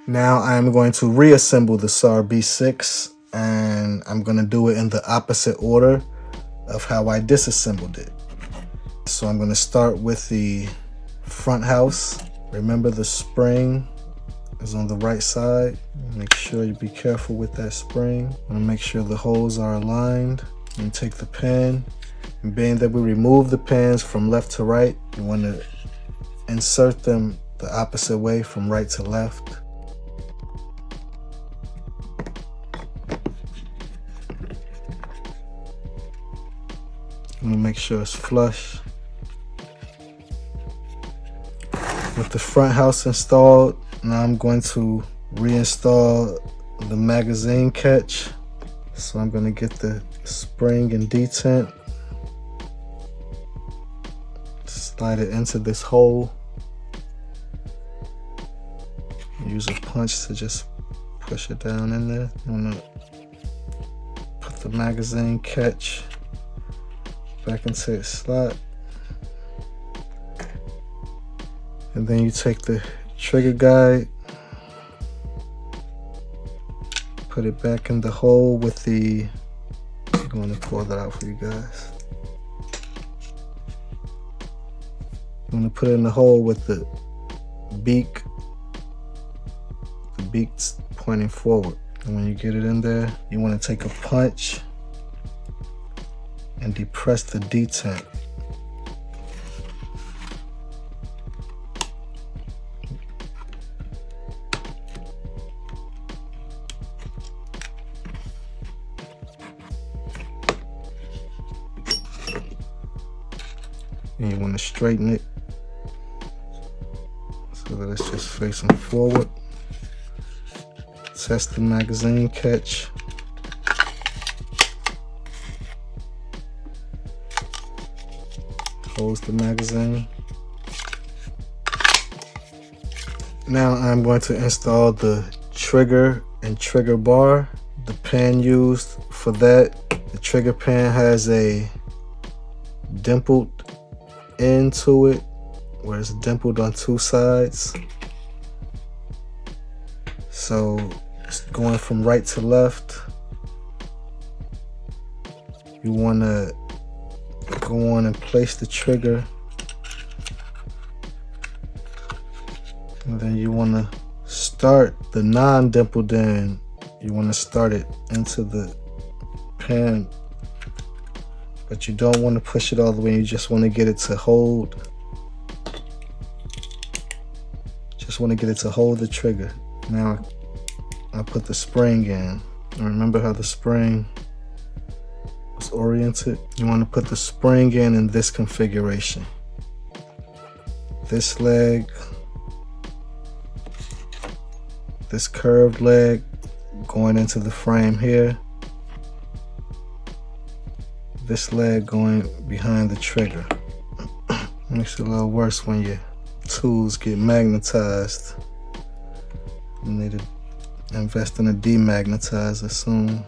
Now I'm going to reassemble the SAR B6, and I'm going to do it in the opposite order of how I disassembled it. So I'm going to start with the front house. Remember, the spring is on the right side. Make sure you be careful with that spring. I'm going to make sure the holes are aligned. And take the pin, and being that we remove the pins from left to right, you want to insert them the opposite way from right to left. I'm going to make sure it's flush. With the front house installed, now I'm going to reinstall the magazine catch. So I'm going to get the spring and detent, slide it into this hole, use a punch to just push it down in there. I'm going to put the magazine catch back into its slot, and then you take the trigger guide, put it back in the hole with the, I'm going to pull that out for you guys. I'm going to put it in the hole with the beak's pointing forward. And when you get it in there, you want to take a punch and depress the detent. And you want to straighten it so that it's just facing forward. Test the magazine catch. Close the magazine. Now I'm going to install the trigger and trigger bar. The pin used for that, the trigger pin has a dimpled end to it, where it's dimpled on two sides. So it's going from right to left. You want to go on and place the trigger, and then you want to start the non-dimpled end. You want to start it into the pin, but you don't want to push it all the way. You just want to get it to hold. Just want to get it to hold the trigger. Now I put the spring in. And remember how the spring was oriented? You want to put the spring in this configuration. This leg, this curved leg going into the frame here. This leg going behind the trigger. Makes it a little worse when your tools get magnetized. You need to invest in a demagnetizer soon.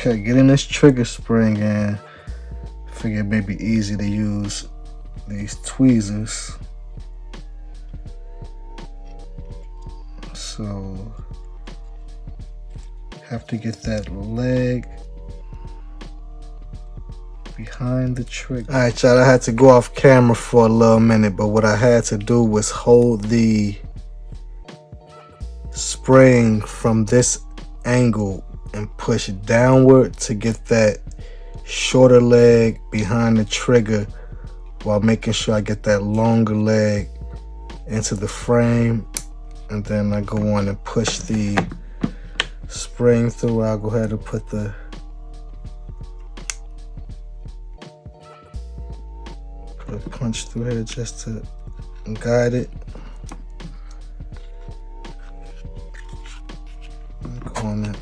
Okay, getting this trigger spring in. Figure it may be easy to use these tweezers. So have to get that leg behind the trigger. All right, y'all, I had to go off camera for a little minute, but what I had to do was hold the spring from this angle and push downward to get that shorter leg behind the trigger while making sure I get that longer leg into the frame. And then I go on and push the spring through. I'll go ahead and put a punch through here just to guide it. Go on and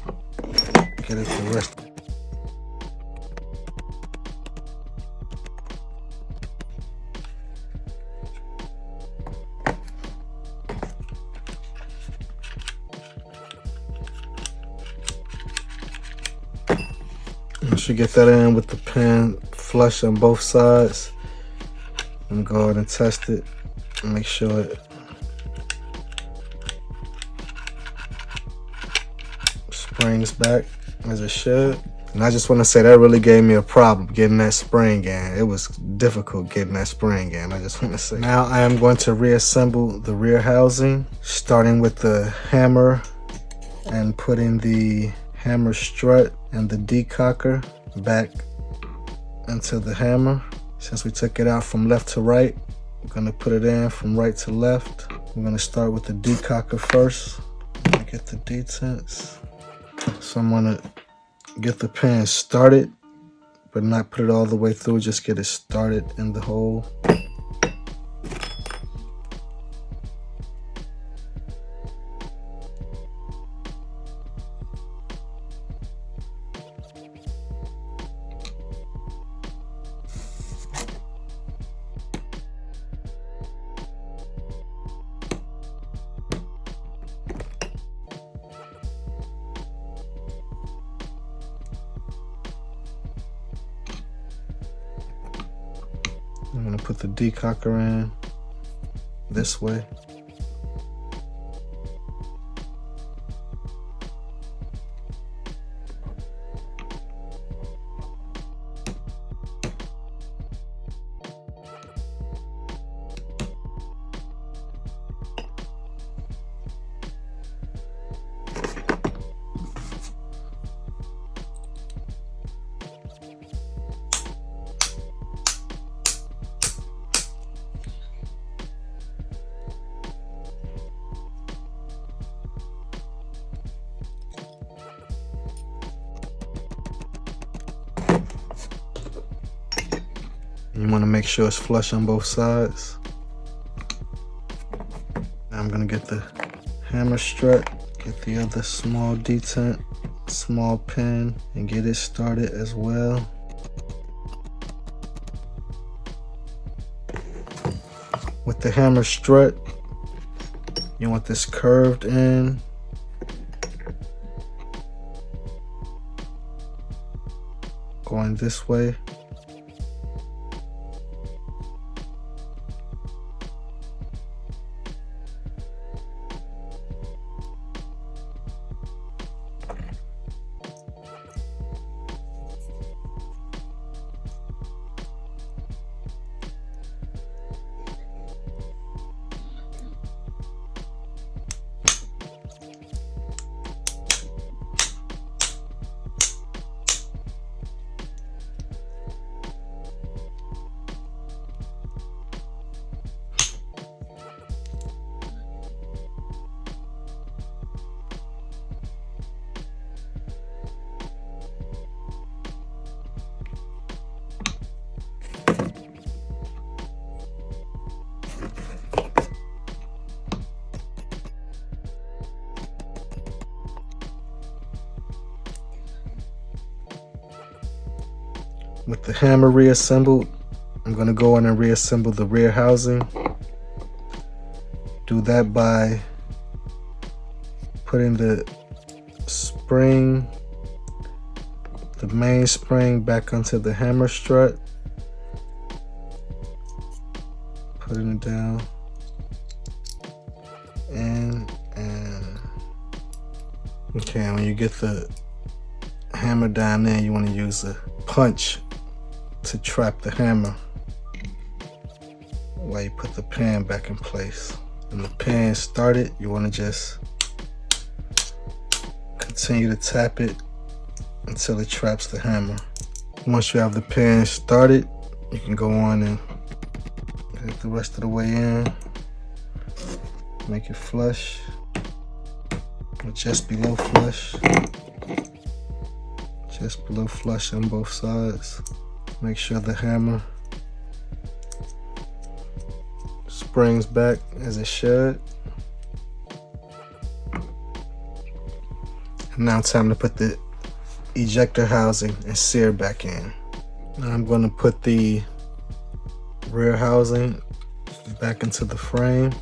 get it the rest. Once you get that in with the pin flush on both sides, and go ahead and test it and make sure it springs back as it should. And I just want to say that really gave me a problem getting that spring in. It was difficult getting that spring in, I just want to say. Now I am going to reassemble the rear housing, starting with the hammer and putting the hammer strut and the decocker back into the hammer. Since we took it out from left to right, we're going to put it in from right to left. We're going to start with the decocker first. Get the detents. So I'm going to get the pin started, but not put it all the way through, just get it started in the hole. I'm going to put the decocker in this way. You want to make sure it's flush on both sides. Now I'm going to get the hammer strut, get the other small detent, small pin, and get it started as well. With the hammer strut, you want this curved in. Going this way. With the hammer reassembled, I'm going to go in and reassemble the rear housing. Do that by putting the spring, main spring back onto the hammer strut, putting it down, and okay, when you get the hammer down there, you want to use a punch to trap the hammer while you put the pan back in place. When the pan started, you want to just continue to tap it until it traps the hammer. Once you have the pan started, you can go on and hit the rest of the way in, make it flush or just below flush, just below flush on both sides. Make sure the hammer springs back as it should. And now it's time to put the ejector housing and sear back in. Now I'm going to put the rear housing back into the frame.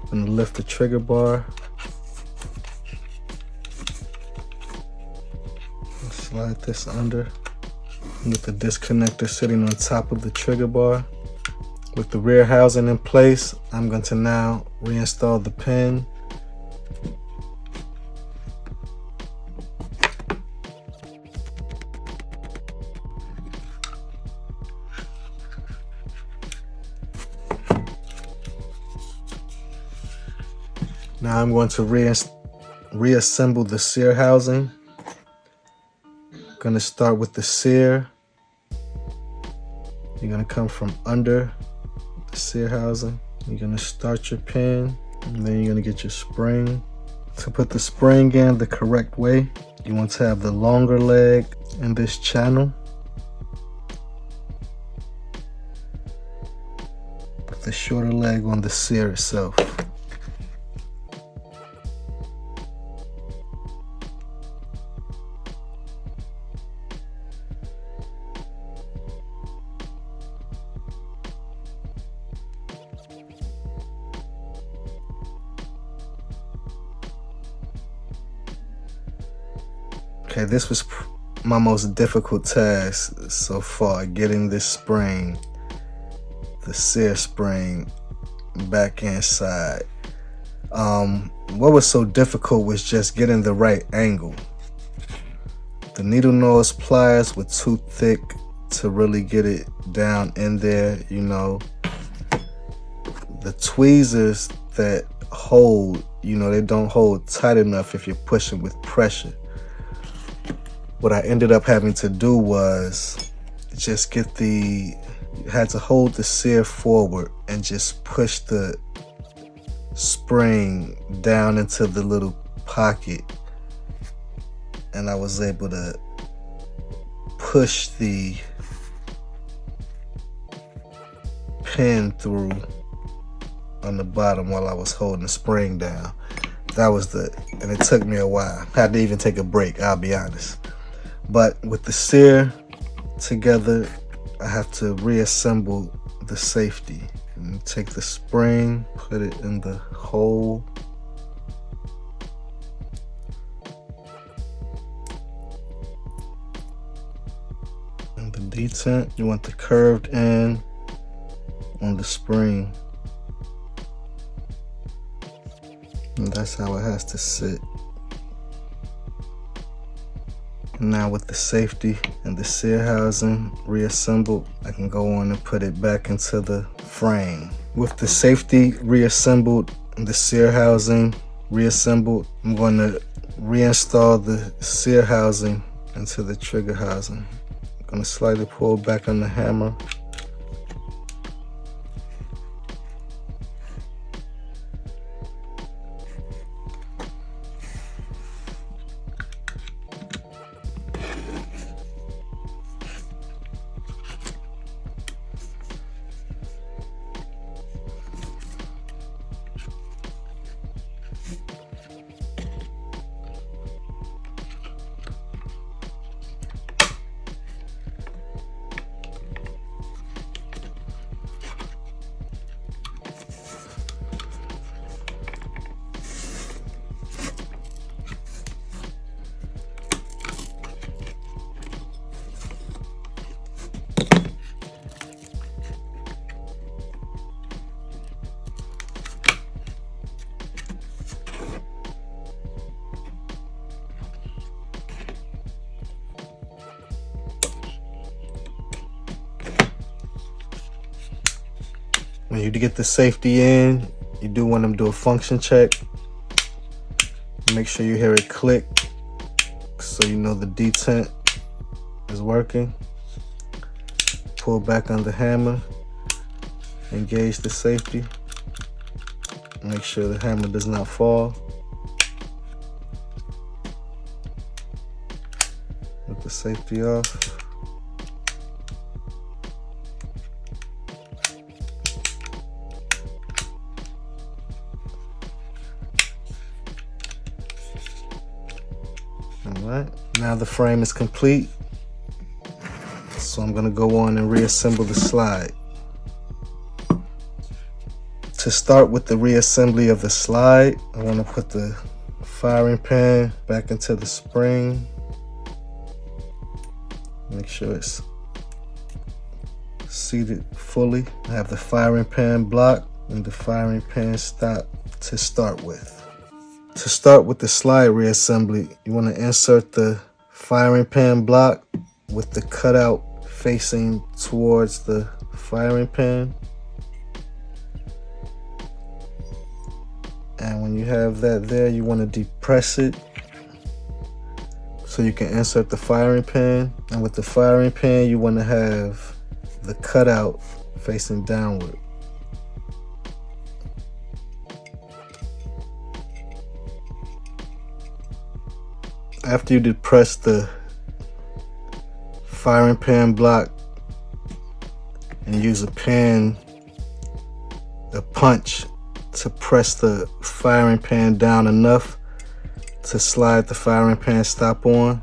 I'm going to lift the trigger bar, and slide this under with the disconnector sitting on top of the trigger bar. With the rear housing in place, I'm going to now reinstall the pin. Now I'm going to reassemble the sear housing. I'm going to start with the sear. You're going to come from under the sear housing. You're going to start your pin, and then you're going to get your spring. To put the spring in the correct way, you want to have the longer leg in this channel with the shorter leg on the sear itself. Okay, this was my most difficult task so far, getting this spring, the Sear Spring, back inside. What was so difficult was just getting the right angle. The needle nose pliers were too thick to really get it down in there, you know. The tweezers that hold, you know, they don't hold tight enough if you're pushing with pressure. What I ended up having to do was just had to hold the sear forward and just push the spring down into the little pocket. And I was able to push the pin through on the bottom while I was holding the spring down. And it took me a while. I had to even take a break, I'll be honest. But with the sear together, I have to reassemble the safety. And take the spring, put it in the hole. And the detent, you want the curved end on the spring. And that's how it has to sit. Now with the safety and the sear housing reassembled, I can go on and put it back into the frame. With the safety reassembled and the sear housing reassembled, I'm going to reinstall the sear housing into the trigger housing. I'm going to slightly pull back on the hammer. When you get the safety in, you do want to do a function check. Make sure you hear it click so you know the detent is working. Pull back on the hammer, engage the safety. Make sure the hammer does not fall. With the safety off. Alright, now the frame is complete. So I'm gonna go on and reassemble the slide. To start with the reassembly of the slide, I want to put the firing pin back into the spring. Make sure it's seated fully. I have the firing pin block and the firing pin stop to start with. To start with the slide reassembly, you want to insert the firing pin block with the cutout facing towards the firing pin. And when you have that there, you want to depress it so you can insert the firing pin. And with the firing pin, you want to have the cutout facing downward. After you depress the firing pin block and use a punch to press the firing pin down enough to slide the firing pin stop on,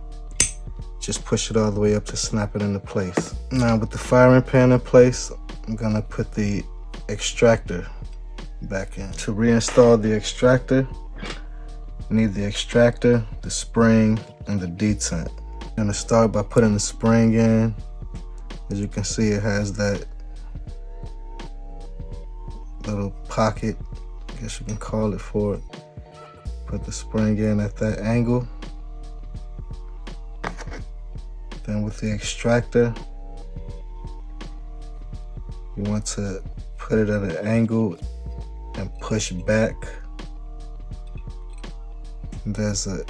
just push it all the way up to snap it into place. Now with the firing pin in place, I'm gonna put the extractor back in. To reinstall the extractor, you need the extractor, the spring, and the detent. I'm gonna start by putting the spring in. As you can see, it has that little pocket, I guess you can call it, for it. Put the spring in at that angle. Then with the extractor, you want to put it at an angle and push back.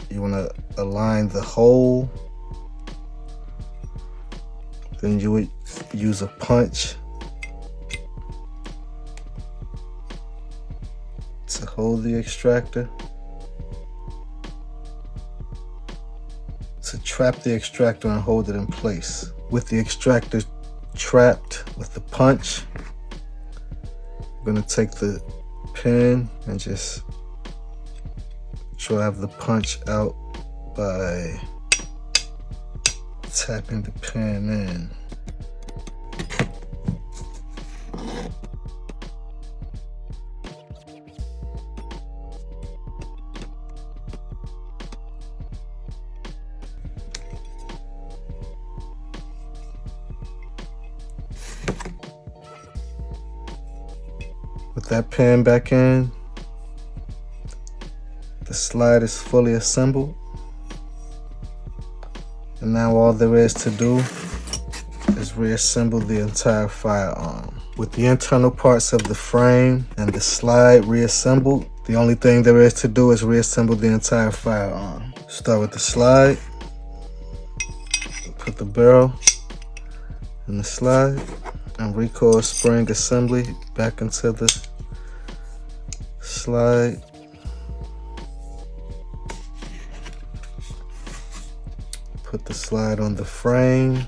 You want to align the hole. Then you would use a punch to hold the extractor. To trap the extractor and hold it in place. With the extractor trapped with the punch, I'm gonna take the pin and just drive the punch out by tapping the pin in. With that pin back in, the slide is fully assembled. And now all there is to do is reassemble the entire firearm. With the internal parts of the frame and the slide reassembled, the only thing there is to do is reassemble the entire firearm. Start with the slide, put the barrel in the slide, and recoil spring assembly back into the slide. Put the slide on the frame.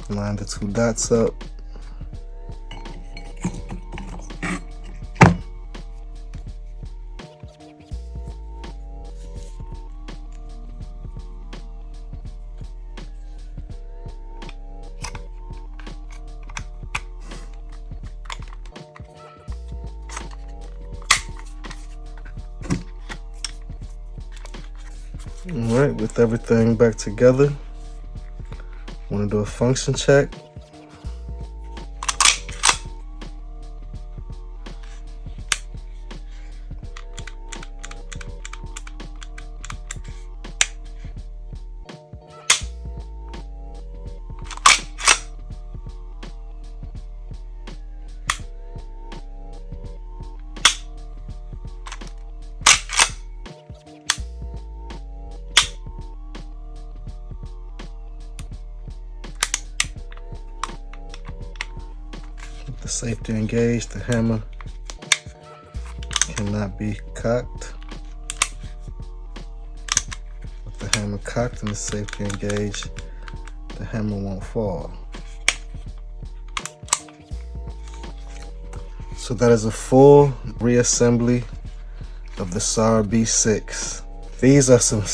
Line the two dots up. Alright, with everything back together, I want to do a function check. Safety engaged, the hammer cannot be cocked. With the hammer cocked and the safety engaged, the hammer won't fall. So that is a full reassembly of the SAR B6. These are some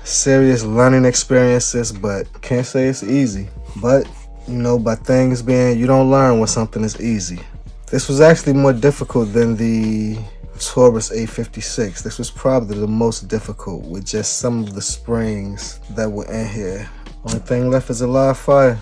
serious learning experiences, but can't say it's easy. But you know, by things being, you don't learn when something is easy. This was actually more difficult than the Taurus 856. This was probably the most difficult with just some of the springs that were in here. Only thing left is a live fire.